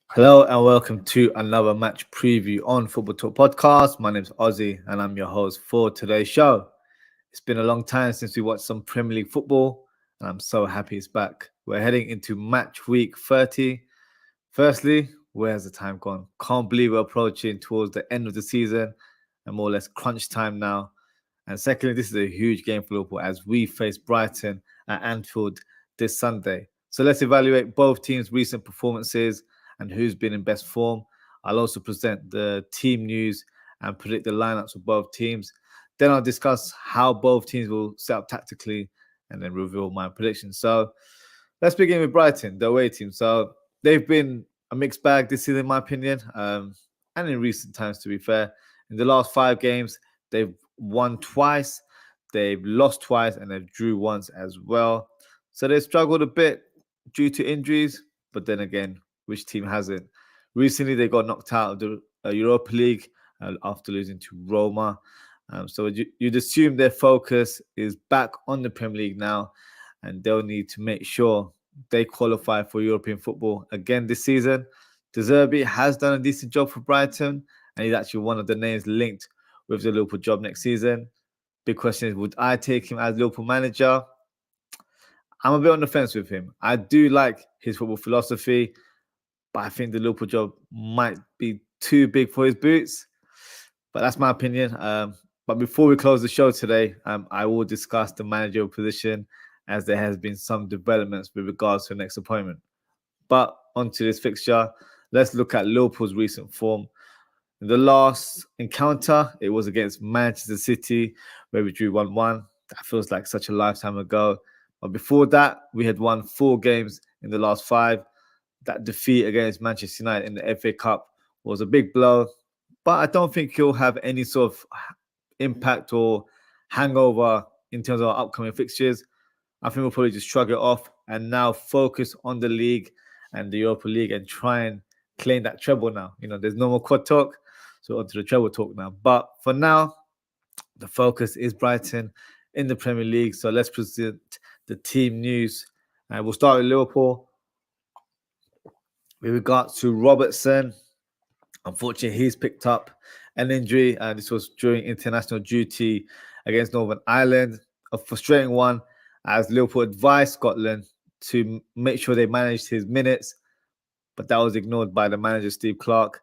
Hello and welcome to another match preview on Football Talk Podcast. My name's Ozzy and I'm your host for today's show. It's been a long time since we watched some Premier League football and I'm so happy it's back. We're heading into match week 30. Firstly, where's the time gone? Can't believe we're approaching towards the end of the season and more or less crunch time now. And secondly, this is a huge game for Liverpool as we face Brighton at Anfield this Sunday. So let's evaluate both teams' recent performances and who's been in best form. I'll also present the team news and predict the lineups of both teams. Then I'll discuss how both teams will set up tactically and then reveal my predictions. So let's begin with Brighton, the away team. So they've been a mixed bag this season, in my opinion, and in recent times, to be fair. In the last 5 games, they've won twice, they've lost twice, and they've drew once as well. So they've struggled a bit due to injuries, but then again, which team hasn't? Recently, they got knocked out of the Europa League after losing to Roma. So you'd assume their focus is back on the Premier League now, and they'll need to make sure they qualify for European football again this season. OZZWRLD has done a decent job for Brighton, and he's actually one of the names linked with the Liverpool job next season. Big question is, would I take him as Liverpool manager? I'm a bit on the fence with him. I do like his football philosophy, but I think the Liverpool job might be too big for his boots. But that's my opinion. But before we close the show today, I will discuss the managerial position as there has been some developments with regards to the next appointment. But onto this fixture, let's look at Liverpool's recent form. In the last encounter, it was against Manchester City, where we drew 1-1. That feels like such a lifetime ago. But before that, we had won 4 games in the last 5. That defeat against Manchester United in the FA Cup was a big blow, but I don't think he'll have any sort of impact or hangover in terms of our upcoming fixtures. I think we'll probably just shrug it off and now focus on the league and the Europa League and try and claim that treble now. You know, there's no more quad talk, so onto the treble talk now. But for now, the focus is Brighton in the Premier League. So let's present the team news. And we'll start with Liverpool. With regards to Robertson, unfortunately, he's picked up an injury. This was during international duty against Northern Ireland. A frustrating one, as Liverpool advised Scotland to make sure they managed his minutes, but that was ignored by the manager, Steve Clarke.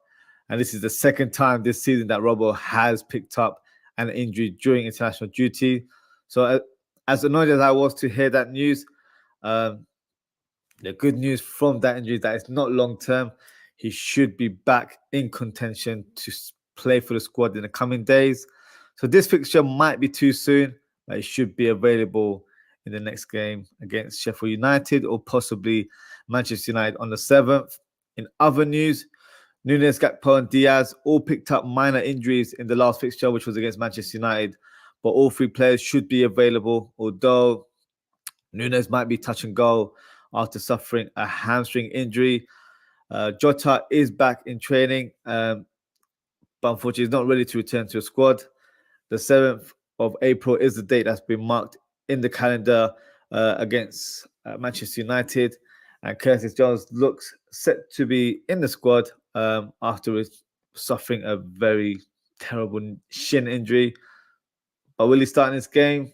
And this is the second time this season that Robbo has picked up an injury during international duty. So as annoyed as I was to hear that news, the good news from that injury is that it's not long-term. He should be back in contention to play for the squad in the coming days. So this fixture might be too soon, but it should be available in the next game against Sheffield United or possibly Manchester United on the 7th. In other news, Núñez, Gakpo and Diaz all picked up minor injuries in the last fixture, which was against Manchester United. But all 3 players should be available, although Núñez might be touch and go after suffering a hamstring injury. Jota is back in training, but unfortunately he's not ready to return to the squad. The 7th of April is the date that's been marked in the calendar against Manchester United. And Curtis Jones looks set to be in the squad after suffering a very terrible shin injury. But will he start in this game?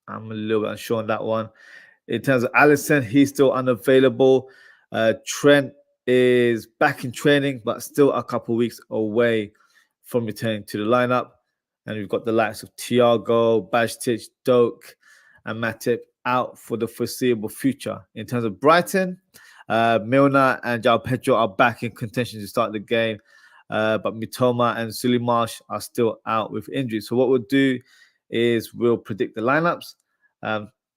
I'm a little bit unsure on that one. In terms of Alisson, he's still unavailable. Trent is back in training, but still a couple of weeks away from returning to the lineup. And we've got the likes of Thiago, Bajtic, Doak, and Matip out for the foreseeable future. In terms of Brighton, Milner and João Pedro are back in contention to start the game, but Mitoma and Sulimarsh are still out with injuries. So what we'll do is we'll predict the lineups.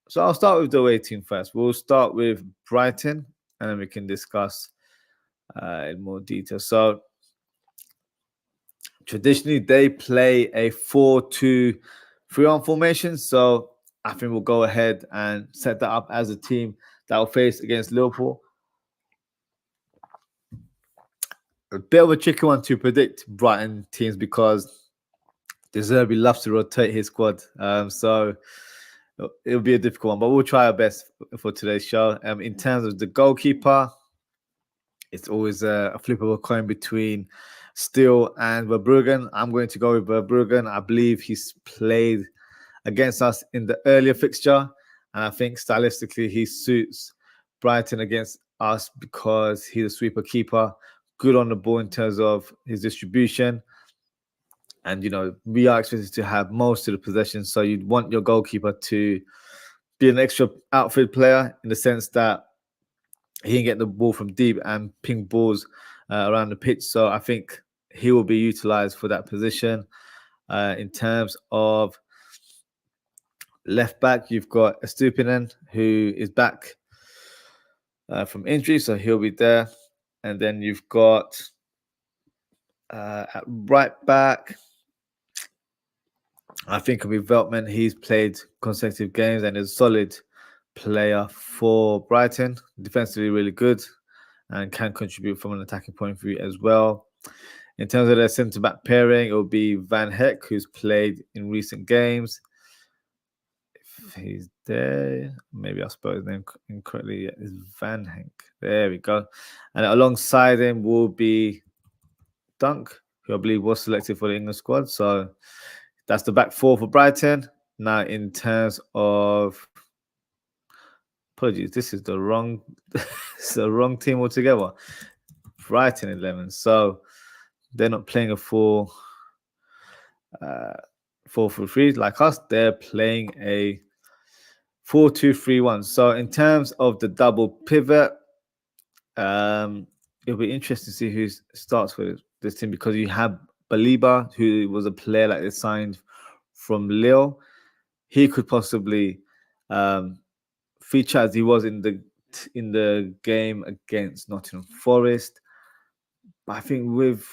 So I'll start with the away team first. We'll start with Brighton, and then we can discuss in more detail. So traditionally, they play a 4-2-3-1 formation. So I think we'll go ahead and set that up as a team that will face against Liverpool. A bit of a tricky one to predict Brighton teams because OZZWRLD loves to rotate his squad. So it'll be a difficult one, but we'll try our best for today's show. In terms of the goalkeeper, it's always a flip of a coin between Steele and Verbruggen. I'm going to go with Verbruggen. I believe he's played against us in the earlier fixture, and I think stylistically he suits Brighton against us because he's a sweeper keeper, good on the ball in terms of his distribution. And, we are expected to have most of the possession, so you'd want your goalkeeper to be an extra outfield player in the sense that he can get the ball from deep and ping balls around the pitch. So I think he will be utilized for that position. In terms of left back, you've got Estupinen, who is back from injury, so he'll be there. And then you've got at right back, I think it'll be Veltman. He's played consecutive games and is a solid player for Brighton. Defensively really good and can contribute from an attacking point of view as well. In terms of their centre-back pairing, it will be Van Heck, who's played in recent games. If he's there, maybe I spelled his name incorrectly. It's Van Heck. There we go. And alongside him will be Dunk, who I believe was selected for the England squad. So that's the back four for Brighton. Now, in terms of apologies, this is the wrong, it's the wrong team altogether. Brighton 11. So they're not playing a 4-4-3 like us. They're playing a 4-2-3-1. So in terms of the double pivot, it'll be interesting to see who starts for this team because you have Baliba, who was a player that they signed from Lille. He could possibly feature as he was in the game against Nottingham Forest. But I think with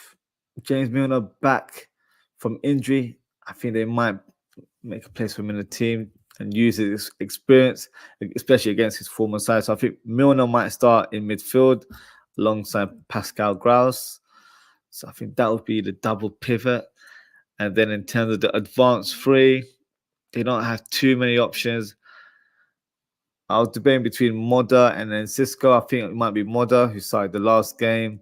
James Milner back from injury, I think they might make a place for him in the team and use his experience, especially against his former side. So I think Milner might start in midfield alongside Pascal Gross. So I think that would be the double pivot. And then in terms of the advanced three, they don't have too many options. I was debating between Moda and then Cisco. I think it might be Moda, who started the last game.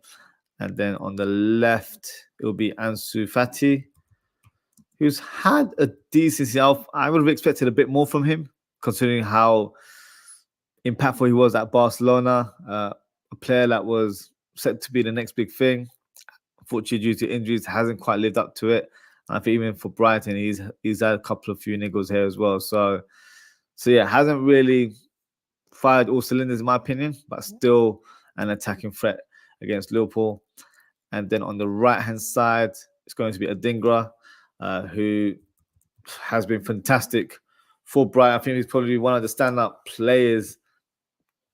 And then on the left, it will be Ansu Fati, who's had a decent season. I would have expected a bit more from him, considering how impactful he was at Barcelona. A player that was set to be the next big thing. Unfortunately, due to injuries, hasn't quite lived up to it. And I think even for Brighton, he's had a couple of few niggles here as well. So yeah, hasn't really fired all cylinders in my opinion, but still an attacking threat against Liverpool. And then on the right-hand side, it's going to be Adingra, who has been fantastic for Brighton. I think he's probably one of the standout players,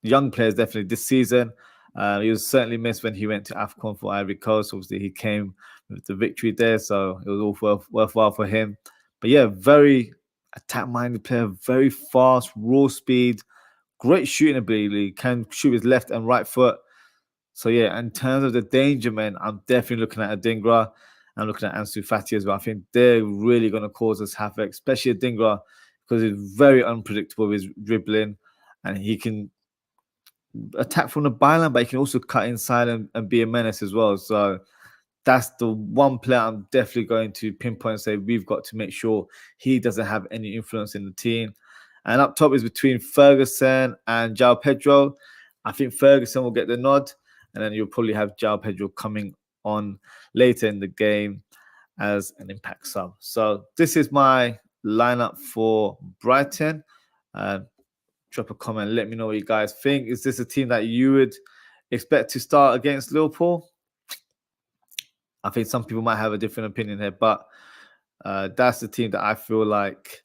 young players definitely this season. He was certainly missed when he went to AFCON for Ivory Coast. Obviously, he came with the victory there, so it was all worthwhile for him. But yeah, very attack-minded player, very fast, raw speed, great shooting ability, can shoot his left and right foot. So yeah, in terms of the danger men, I'm definitely looking at Adingra. I'm looking at Ansu Fati as well. I think they're really going to cause us havoc, especially Adingra, because he's very unpredictable with his dribbling, and he can attack from the byline, but he can also cut inside and be a menace as well. So that's the one player I'm definitely going to pinpoint and say we've got to make sure he doesn't have any influence in the team. And up top is between Ferguson and João Pedro. I think Ferguson will get the nod, and then you'll probably have João Pedro coming on later in the game as an impact sub. So this is my lineup for Brighton. Drop a comment, let me know what you guys think. Is this a team that you would expect to start against Liverpool? I think some people might have a different opinion here, but that's the team that I feel like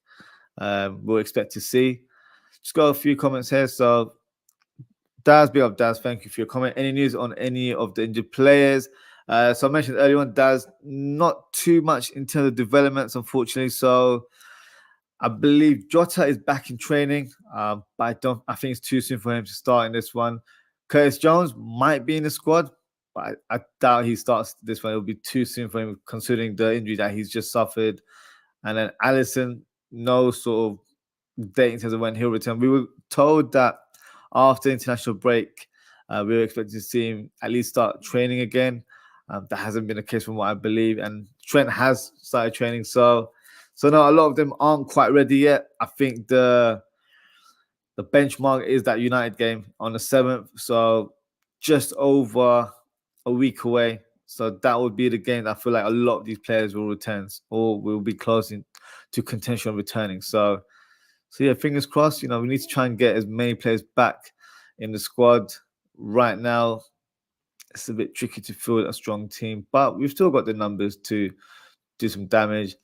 we'll expect to see. Just got a few comments here. So Daz, big up Daz, thank you for your comment. Any news on any of the injured players? So I mentioned earlier on, Daz, not too much in terms of developments, unfortunately. So I believe Jota is back in training, but I think it's too soon for him to start in this one. Curtis Jones might be in the squad, but I doubt he starts this one. It'll be too soon for him considering the injury that he's just suffered. And then Alisson, no sort of date in terms of when he'll return. We were told that after international break, we were expecting to see him at least start training again. That hasn't been the case from what I believe, and Trent has started training. So no, a lot of them aren't quite ready yet. I think the benchmark is that United game on the 7th, so just over a week away. So that would be the game that I feel like a lot of these players will return or will be close to contention returning. So yeah, fingers crossed. We need to try and get as many players back in the squad. Right now, it's a bit tricky to field a strong team, but we've still got the numbers to do some damage.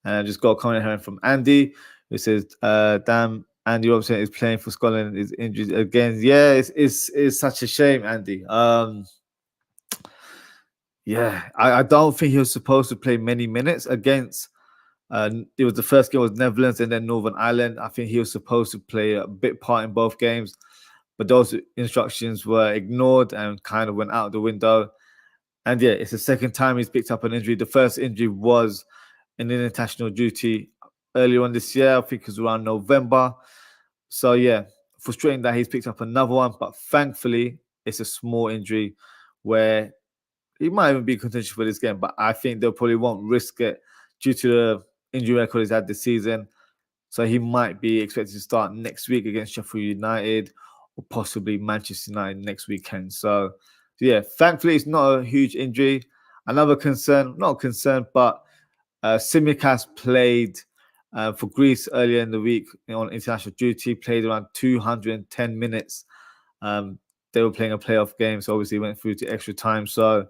And I just got a comment here from Andy, who says, damn, Andy Robson is playing for Scotland, is injured again. Yeah, it's such a shame, Andy. Yeah, I don't think he was supposed to play many minutes against. It was the first game was Netherlands and then Northern Ireland. I think he was supposed to play a bit part in both games, but those instructions were ignored and kind of went out the window. And yeah, it's the second time he's picked up an injury. The first injury was in international duty earlier on this year. I think it was around November. So yeah, frustrating that he's picked up another one, but thankfully it's a small injury where he might even be contention for this game, but I think they probably won't risk it due to the injury record he's had this season. So he might be expected to start next week against Sheffield United or possibly Manchester United next weekend. So yeah, thankfully it's not a huge injury. Another concern, not a concern, but Tsimikas played for Greece earlier in the week on international duty, played around 210 minutes. They were playing a playoff game, so obviously went through to extra time. So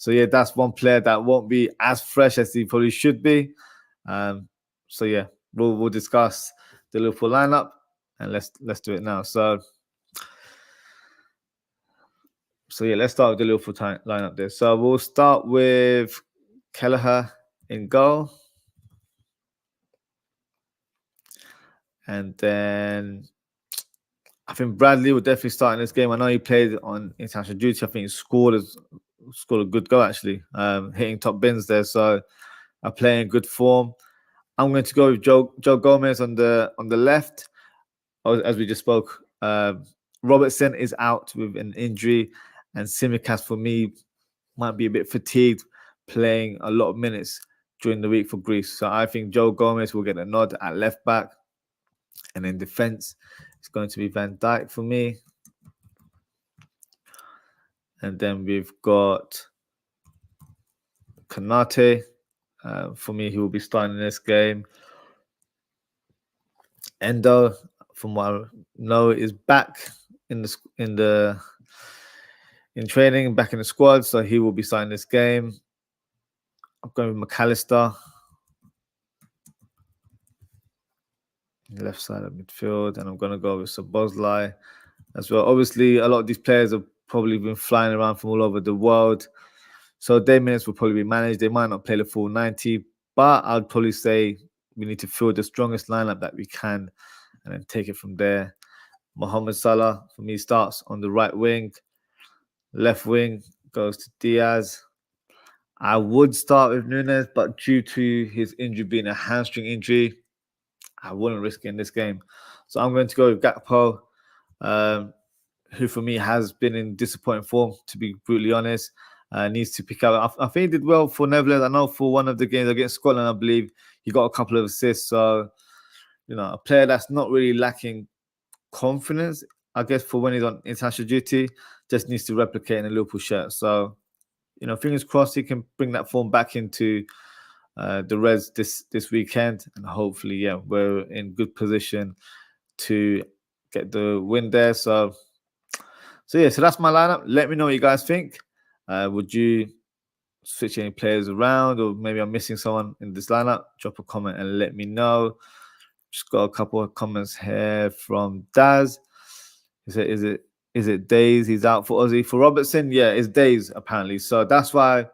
yeah, that's one player that won't be as fresh as he probably should be. So yeah, we'll discuss the Liverpool lineup, and let's do it now. So yeah, let's start with the Liverpool lineup there. So we'll start with Kelleher in goal. And then I think Bradley will definitely start in this game. I know he played on international duty. I think he scored a good goal, actually, hitting top bins there. So are playing good form. I'm going to go with Joe Gomez on the left. As we just spoke, Robertson is out with an injury, and Tsimikas for me might be a bit fatigued playing a lot of minutes during the week for Greece. So I think Joe Gomez will get a nod at left back. And in defense, it's going to be Van Dijk for me. And then we've got Konate. For me, he will be starting in this game. Endo, from what I know, is back in training, back in the squad, so he will be starting this game. I'm going with McAllister, left side of midfield, and I'm going to go with Szoboszlai as well. Obviously, a lot of these players have probably been flying around from all over the world, so their minutes will probably be managed. They might not play the full 90, but I'd probably say we need to field the strongest lineup that we can and then take it from there. Mohamed Salah, for me, starts on the right wing. Left wing goes to Diaz. I would start with Nunes, but due to his injury being a hamstring injury, I wouldn't risk it in this game. So I'm going to go with Gakpo, who for me has been in disappointing form, to be brutally honest. Needs to pick up. I think he did well for Netherlands. I know for one of the games against Scotland, I believe he got a couple of assists. So, a player that's not really lacking confidence, I guess, for when he's on international duty, just needs to replicate in a Liverpool shirt. So, fingers crossed he can bring that form back into the Reds this weekend, and hopefully, yeah, we're in good position to get the win there. So yeah, so that's my lineup. Let me know what you guys think. Would you switch any players around, or maybe I'm missing someone in this lineup? Drop a comment and let me know. Just got a couple of comments here from Daz. He said, is it Days he's out for Aussie? For Robertson, yeah, it's Days apparently. So that's why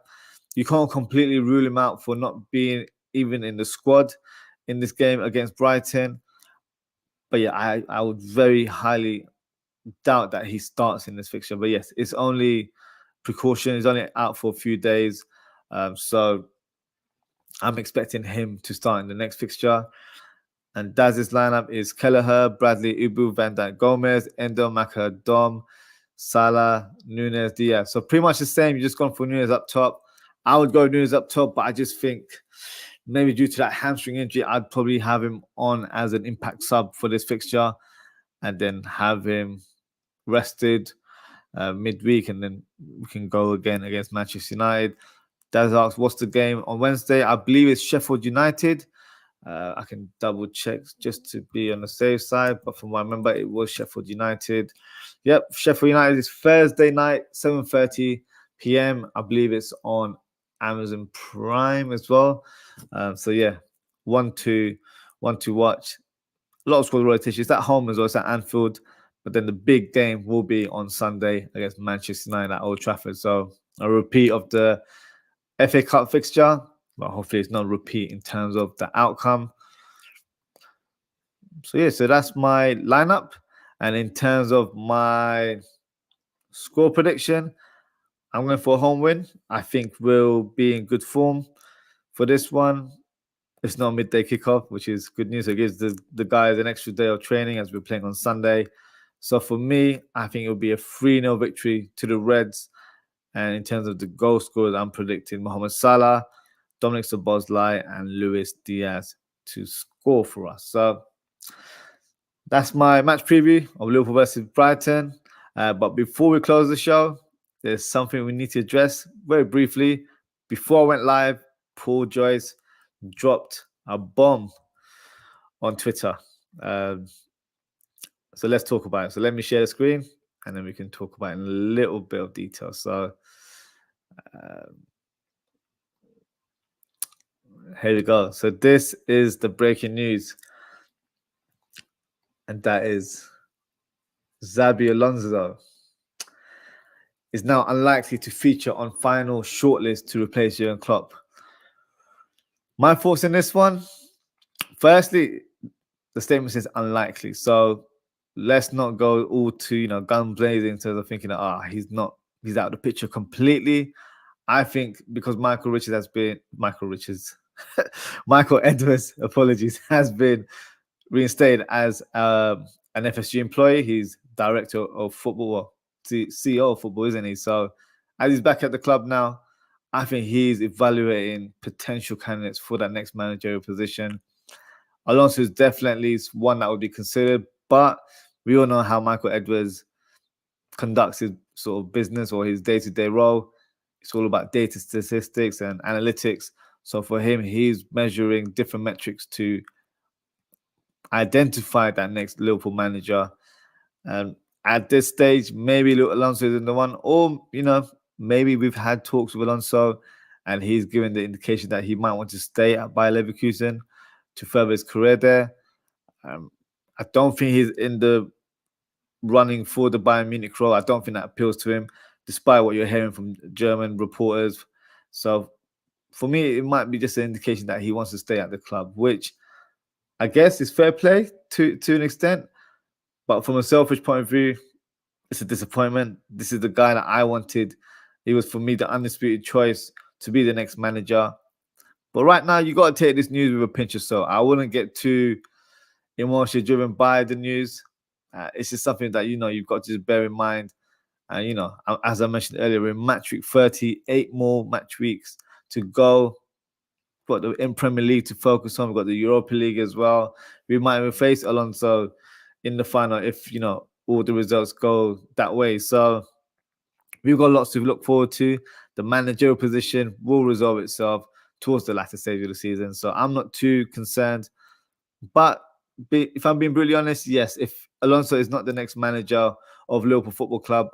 you can't completely rule him out for not being even in the squad in this game against Brighton. But yeah, I would very highly doubt that he starts in this fixture. But yes, it's only precaution. He's only out for a few days. So I'm expecting him to start in the next fixture. And Daz's lineup is Kelleher, Bradley, Ubu, Van Dijk, Gomez, Endo, Maka, Dom, Salah, Nunes, Diaz. So pretty much the same. You're just gone for Nunes up top. I would go Nunes up top, but I just think maybe due to that hamstring injury, I'd probably have him on as an impact sub for this fixture and then have him rested midweek, and then we can go again against Manchester United. Daz asks, what's the game on Wednesday? I believe it's Sheffield United. I can double check just to be on the safe side, but from what I remember, it was Sheffield United. Yep, Sheffield United is Thursday night, 7:30 p.m. I believe it's on Amazon Prime as well. So yeah, one to watch. A lot of squad rotation. It's at home as well. It's at Anfield, but then the big game will be on Sunday against Manchester United at Old Trafford. So a repeat of the FA Cup fixture, but hopefully it's not a repeat in terms of the outcome. So yeah, so that's my lineup. And in terms of my score prediction, I'm going for a home win. I think we'll be in good form for this one. It's not a midday kickoff, which is good news. It gives the guys an extra day of training as we're playing on Sunday. So for me, I think it'll be a 3-0 victory to the Reds. And in terms of the goal scorers, I'm predicting Mohamed Salah, Dominic Szoboszlai, and Luis Diaz to score for us. So that's my match preview of Liverpool versus Brighton. But before we close the show, there's something we need to address very briefly. Before I went live, Paul Joyce dropped a bomb on Twitter. So let's talk about it. So let me share the screen and then we can talk about it in a little bit of detail. So here we go. So this is the breaking news. And that is Xabi Alonso is now unlikely to feature on final shortlist to replace Jurgen Klopp. My thoughts in this one. Firstly, the statement says unlikely. So let's not go all to, gun blazing in terms of thinking that he's out of the picture completely. I think because Michael Edwards, apologies, has been reinstated as an FSG employee. He's director of football, or CEO of football, isn't he? So as he's back at the club now, I think he's evaluating potential candidates for that next managerial position. Alonso is definitely one that would be considered, but we all know how Michael Edwards conducts his sort of business or his day-to-day role. It's all about data statistics and analytics. So for him, he's measuring different metrics to identify that next Liverpool manager. At this stage, maybe Alonso isn't the one, or maybe we've had talks with Alonso and he's given the indication that he might want to stay at Bayer Leverkusen to further his career there. I don't think he's in the running for the Bayern Munich role. I don't think that appeals to him, despite what you're hearing from German reporters. So for me, it might be just an indication that he wants to stay at the club, which I guess is fair play to an extent. But from a selfish point of view, it's a disappointment. This is the guy that I wanted. He was, for me, the undisputed choice to be the next manager. But right now, you got to take this news with a pinch of salt. I wouldn't get too emotionally driven by the news. It's just something that, you've got to just bear in mind. And, as I mentioned earlier, we're in match week 38 more match weeks to go. We've got the Premier League to focus on. We've got the Europa League as well. We might even face Alonso in the final if, all the results go that way. So we've got lots to look forward to. The managerial position will resolve itself towards the latter stage of the season. So I'm not too concerned. But if I'm being brutally honest, yes, if Alonso is not the next manager of Liverpool Football Club,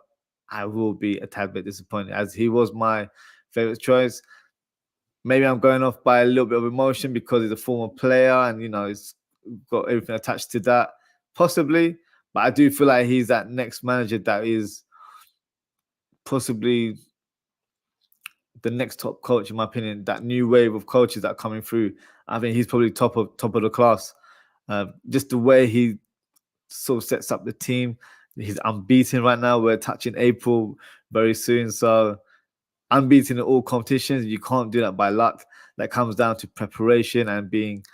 I will be a tad bit disappointed, as he was my favourite choice. Maybe I'm going off by a little bit of emotion because he's a former player and, he's got everything attached to that, possibly. But I do feel like he's that next manager that is possibly the next top coach, in my opinion. That new wave of coaches that are coming through, I think he's probably top of the class. Just the way he sort of sets up the team. He's unbeaten right now. We're touching April very soon. So unbeaten in all competitions. You can't do that by luck. That comes down to preparation and being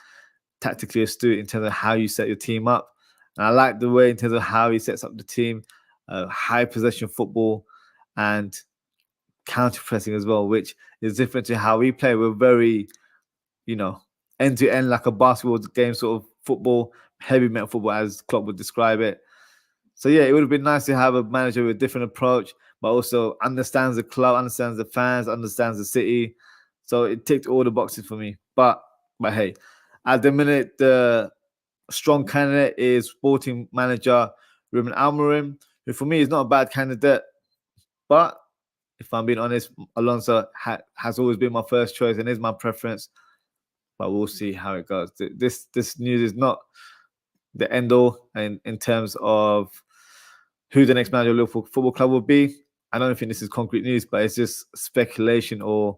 tactically astute in terms of how you set your team up. And I like the way in terms of how he sets up the team, high possession football and counter pressing as well, which is different to how we play. We're very, end to end, like a basketball game sort of football, heavy metal football, as Klopp would describe it. So yeah, it would have been nice to have a manager with a different approach, but also understands the club, understands the fans, understands the city. So it ticked all the boxes for me. But hey, at the minute, the strong candidate is Sporting manager Ruben Amorim, who for me is not a bad candidate. But if I'm being honest, Alonso has always been my first choice and is my preference. But we'll see how it goes. This news is not the end all in terms of who the next manager of Liverpool Football Club will be. I don't think this is concrete news, but it's just speculation or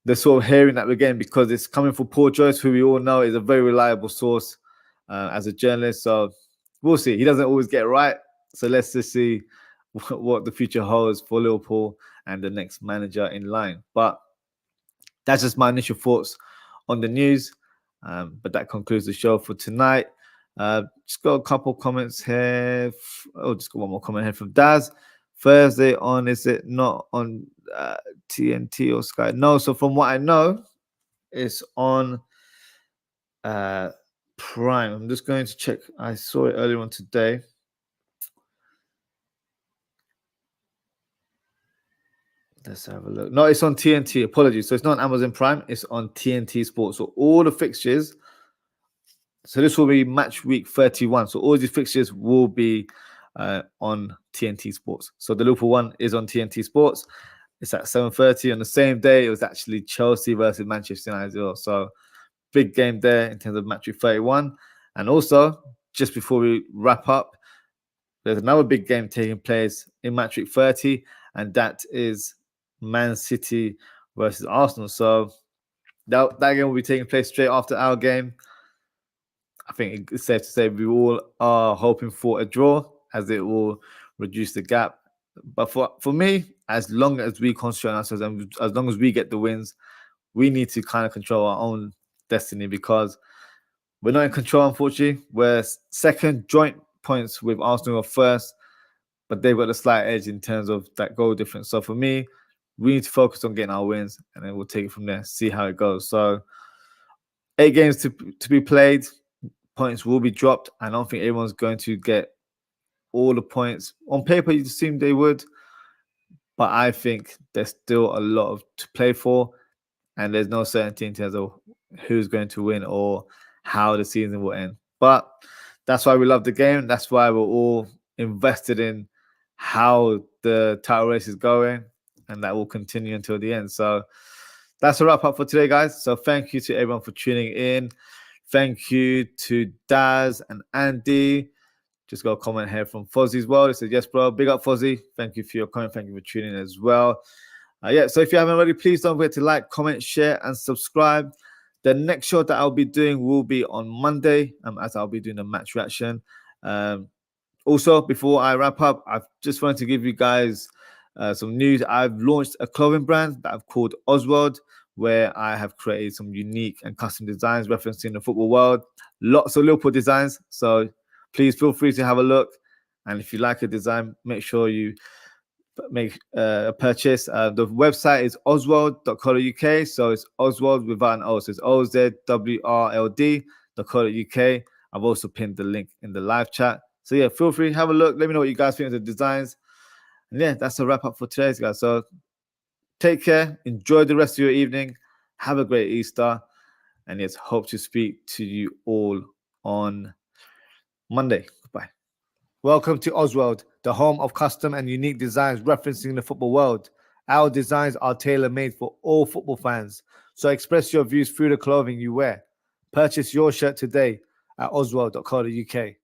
the sort of hearing that we're getting, because it's coming from Paul Joyce, who we all know is a very reliable source as a journalist. So we'll see. He doesn't always get it right. So let's just see what the future holds for Liverpool and the next manager in line. But that's just my initial thoughts on the news. But that concludes the show for tonight. Just got a couple comments here. Just got one more comment here from Daz. Thursday on, is it not on TNT or Sky? No, so from what I know, it's on Prime. I'm just going to check. I saw it earlier on today. Let's have a look. No, it's on TNT. Apologies. So it's not on Amazon Prime. It's on TNT Sports. So all the fixtures. So this will be match week 31. So all these fixtures will be on TNT Sports. So the Liverpool one is on TNT Sports. It's at 7:30 on the same day. It was actually Chelsea versus Manchester United as well. So big game there in terms of match week 31. And also, just before we wrap up, there's another big game taking place in match week 30, and that is Man City versus Arsenal. So that game will be taking place straight after our game. I think it's safe to say we all are hoping for a draw, as it will reduce the gap. But for me, as long as we concentrate on ourselves and as long as we get the wins, we need to kind of control our own destiny, because we're not in control, unfortunately. We're second, joint points with Arsenal, are first, but they've got a slight edge in terms of that goal difference. So for me, we need to focus on getting our wins, and then we'll take it from there, see how it goes. So 8 games to be played. Points will be dropped. I don't think everyone's going to get all the points. On paper, you'd assume they would, but I think there's still a lot to play for, and there's no certainty in terms of who's going to win or how the season will end. But that's why we love the game. That's why we're all invested in how the title race is going, and that will continue until the end. So that's a wrap up for today, guys. So thank you to everyone for tuning in. Thank you to Daz and Andy. Just got a comment here from OZZIE'S World. It says, yes, bro. Big up, Fozzie. Thank you for your comment. Thank you for tuning in as well. So if you haven't already, please don't forget to like, comment, share, and subscribe. The next show that I'll be doing will be on Monday, as I'll be doing a match reaction. Also, before I wrap up, I just wanted to give you guys some news. I've launched a clothing brand that I've called OZWRLD, where I have created some unique and custom designs referencing the football world. Lots of Liverpool designs. So please feel free to have a look. And if you like a design, make sure you make a purchase. The website is OZWRLD.co.uk. So it's OZWRLD without an O. So it's OZWRLD.co.uk. I've also pinned the link in the live chat. So yeah, feel free, have a look. Let me know what you guys think of the designs. And yeah, that's a wrap up for today, guys. So take care. Enjoy the rest of your evening. Have a great Easter. And yes, hope to speak to you all on Monday. Goodbye. Welcome to OZWRLD, the home of custom and unique designs referencing the football world. Our designs are tailor-made for all football fans. So express your views through the clothing you wear. Purchase your shirt today at OZWRLD.co.uk.